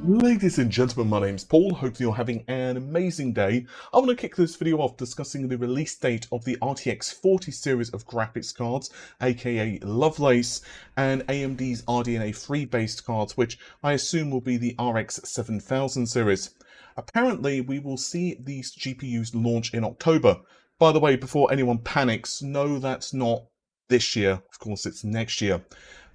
Ladies and gentlemen, my name's Paul. Hope you're having an amazing day. I want to kick this video off discussing the release date of the RTX 40 series of graphics cards, aka Lovelace, and AMD's RDNA 3 based cards, which I assume will be the RX 7000 series. Apparently, we will see these GPUs launch in October. By the way, before anyone panics, no, that's not this year. Of course, it's next year.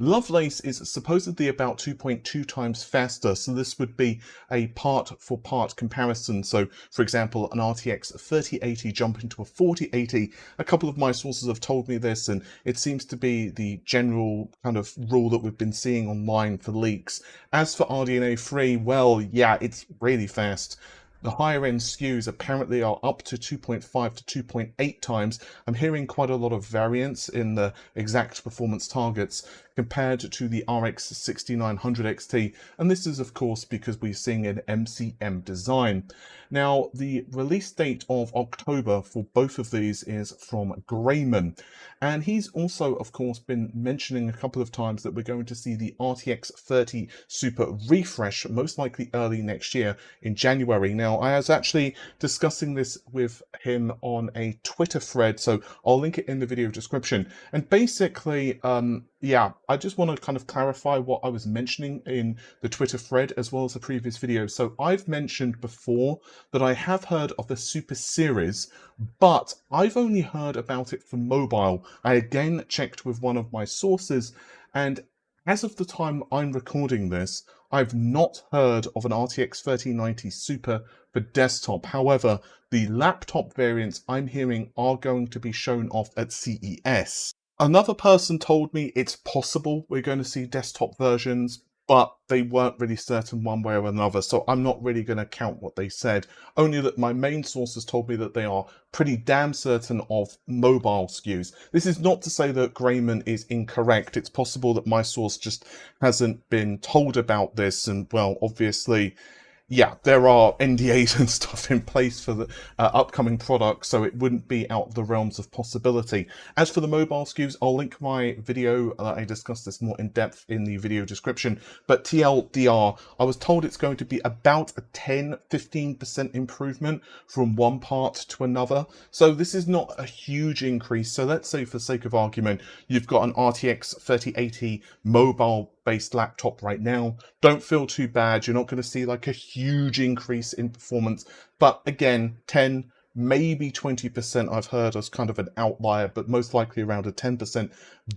Lovelace is supposedly about 2.2 times faster, so this would be a part-for-part comparison. So, for example, an RTX 3080 jumping to a 4080. A couple of my sources have told me this, and it seems to be the general kind of rule that we've been seeing online for leaks. As for RDNA 3, well, yeah, it's really fast. The higher end SKUs apparently are up to 2.5 to 2.8 times. I'm hearing quite a lot of variance in the exact performance targets compared to the RX 6900 XT, and this is of course because we're seeing an MCM design. Now, the release date of October for both of these is from Grayman, and he's also of course been mentioning a couple of times that we're going to see the RTX 30 Super refresh, most likely early next year in January. Now, I was actually discussing this with him on a Twitter thread, so I'll link it in the video description. And basically, yeah, I just want to kind of clarify what I was mentioning in the Twitter thread as well as the previous video. So I've mentioned before that I have heard of the Super Series, but I've only heard about it for mobile. I again checked with one of my sources, and as of the time I'm recording this, I've not heard of an RTX 3090 Super for desktop. However, the laptop variants I'm hearing are going to be shown off at CES. Another person told me it's possible we're going to see desktop versions, but they weren't really certain one way or another, so I'm not really going to count what they said. Only that my main sources told me that they are pretty damn certain of mobile SKUs. This is not to say that Grayman is incorrect. It's possible that my source just hasn't been told about this, and well, obviously, yeah, there are NDAs and stuff in place for the upcoming products, so it wouldn't be out of the realms of possibility. As for the mobile SKUs, I'll link my video. I discussed this more in depth in the video description, but TLDR, I was told it's going to be about a 10-15% improvement from one part to another. So this is not a huge increase. So let's say, for sake of argument, you've got an RTX 3080 mobile based laptop right now. Don't feel too bad. You're not going to see like a huge increase in performance, but again, 10, maybe 20% I've heard as kind of an outlier, but most likely around a 10%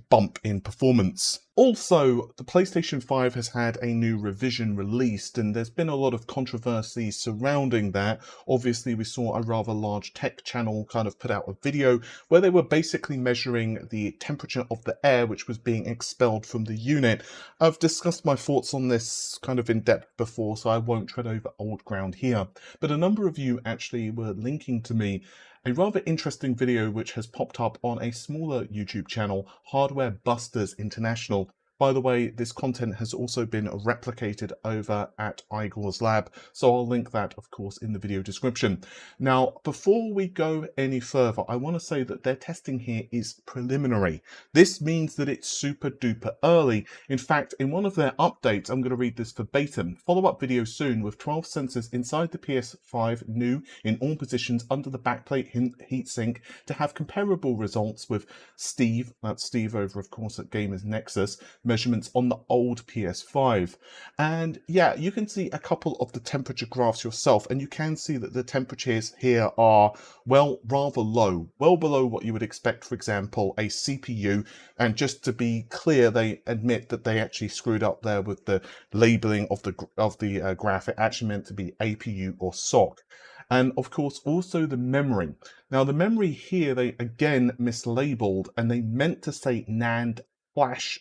bump in performance. Also, the PlayStation 5 has had a new revision released, and there's been a lot of controversy surrounding that. Obviously, we saw a rather large tech channel kind of put out a video where they were basically measuring the temperature of the air which was being expelled from the unit. I've discussed my thoughts on this kind of in depth before, so I won't tread over old ground here. But a number of you actually were linking to me a rather interesting video which has popped up on a smaller YouTube channel, Hardware Busters International. By the way, this content has also been replicated over at Igor's Lab, so I'll link that, of course, in the video description. Now, before we go any further, I want to say that their testing here is preliminary. This means that it's super duper early. In fact, in one of their updates, I'm going to read this verbatim. Follow-up video soon with 12 sensors inside the PS5 new in all positions under the backplate heatsink to have comparable results with Steve, that's Steve over, of course, at Gamers Nexus, measurements on the old PS5. And yeah, you can see a couple of the temperature graphs yourself, and you can see that the temperatures here are, well, rather low, well below what you would expect, for example, a CPU. And just to be clear, they admit that they actually screwed up there with the labeling of the graph. It actually meant to be APU or SOC. And of course, also the memory. Now, the memory here, they again mislabeled, and they meant to say NAND flash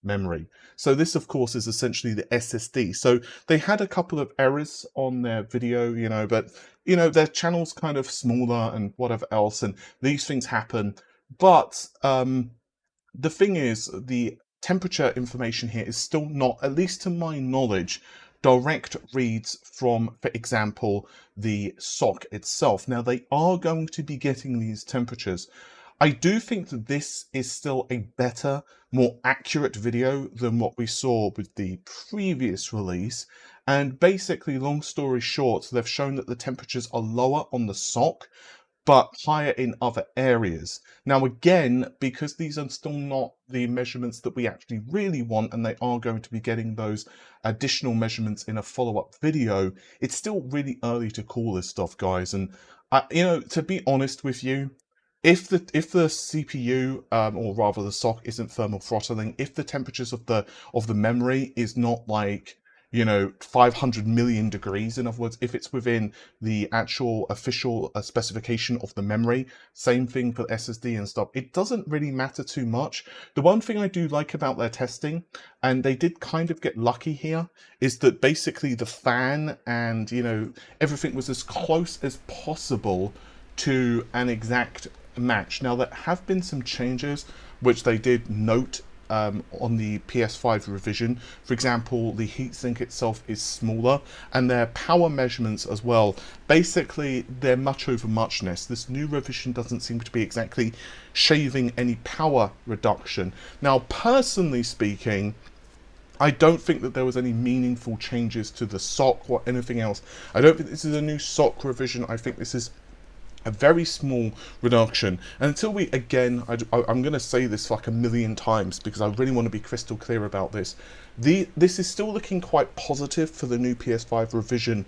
memory. So this, of course, is essentially the SSD. So they had a couple of errors on their video, but, their channel's kind of smaller and whatever else, and these things happen. But the thing is, the temperature information here is still not, at least to my knowledge, direct reads from, for example, the SOC itself. Now, they are going to be getting these temperatures I do think that this is still a better, more accurate video than what we saw with the previous release. And basically, long story short, they've shown that the temperatures are lower on the SoC, but higher in other areas. Now, again, because these are still not the measurements that we actually really want, and they are going to be getting those additional measurements in a follow-up video, it's still really early to call this stuff, guys. And, you know, to be honest with you, if the CPU, or rather the SoC, isn't thermal throttling, if the temperatures of the memory is not like, you know, 500 million degrees, in other words, if it's within the actual official specification of the memory, same thing for SSD and stuff, it doesn't really matter too much. The one thing I do like about their testing, and they did kind of get lucky here, is that basically the fan and, you know, everything was as close as possible to an exact match. Now, there have been some changes which they did note on the PS5 revision. For example, the heatsink itself is smaller, and their power measurements as well. Basically, they're much over muchness. This new revision doesn't seem to be exactly shaving any power reduction. Now, personally speaking, I don't think that there was any meaningful changes to the SoC or anything else. I don't think this is a new SoC revision. I think this is a very small reduction. And until we, again, I'm going to say this like a million times because I really want to be crystal clear about this. This is still looking quite positive for the new PS5 revision,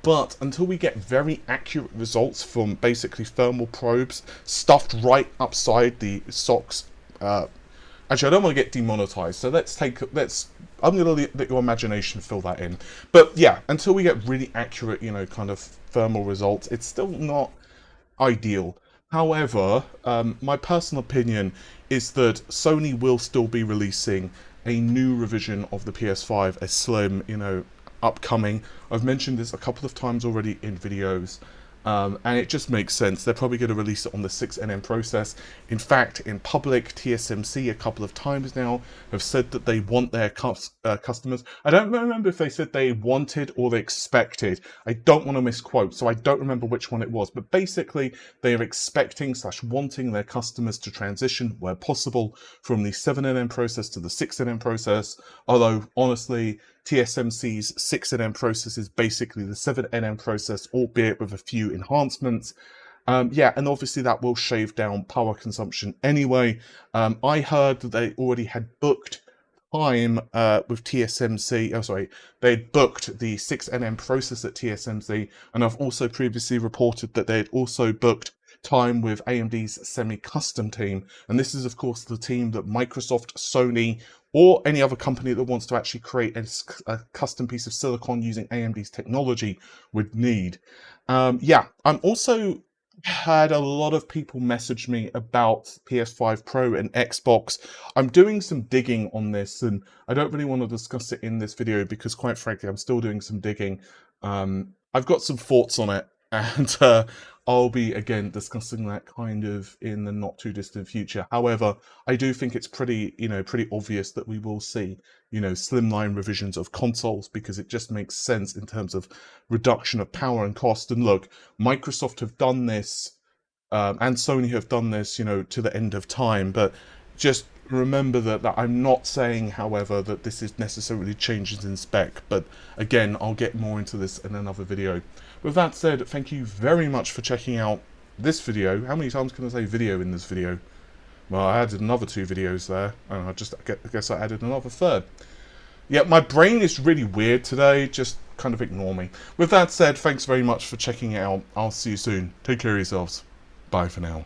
but until we get very accurate results from basically thermal probes stuffed right upside the SoCs, actually, I don't want to get demonetized, so I'm going to let your imagination fill that in. But yeah, until we get really accurate, you know, kind of thermal results, it's still not ideal. However, my personal opinion is that Sony will still be releasing a new revision of the PS5, a slim, you know, upcoming. I've mentioned this a couple of times already in videos. And it just makes sense. They're probably going to release it on the 6nm process. In fact, in public, TSMC a couple of times now have said that they want their customers. I don't remember if they said they wanted or they expected. I don't want to misquote, so I don't remember which one it was. But basically, they are expecting / wanting their customers to transition, where possible, from the 7nm process to the 6nm process. Although, honestly, TSMC's 6nm process is basically the 7nm process, albeit with a few enhancements. Yeah, and obviously that will shave down power consumption anyway. I heard that they already had booked time with TSMC. Oh, sorry, they'd booked the 6nm process at TSMC, and I've also previously reported that they'd also booked time with AMD's semi-custom team. And this is, of course, the team that Microsoft, Sony, or any other company that wants to actually create a custom piece of silicon using AMD's technology would need. Yeah, I'm also had a lot of people message me about PS5 Pro and Xbox. I'm doing some digging on this, and I don't really want to discuss it in this video because, quite frankly, I'm still doing some digging. I've got some thoughts on it, and I'll be, again, discussing that kind of in the not too distant future. However, I do think it's pretty obvious that we will see, you know, slimline revisions of consoles, because it just makes sense in terms of reduction of power and cost. And look, Microsoft have done this, and Sony have done this, you know, to the end of time. But just remember that I'm not saying, however, that this is necessarily changes in spec. But again, I'll get more into this in another video. With that said, thank you very much for checking out this video. How many times can I say video in this video? Well, I added another 2 videos there, and I guess I added another 3rd. Yeah, my brain is really weird today, just kind of ignore me. With that said, thanks very much for checking it out. I'll see you soon. Take care of yourselves. Bye for now.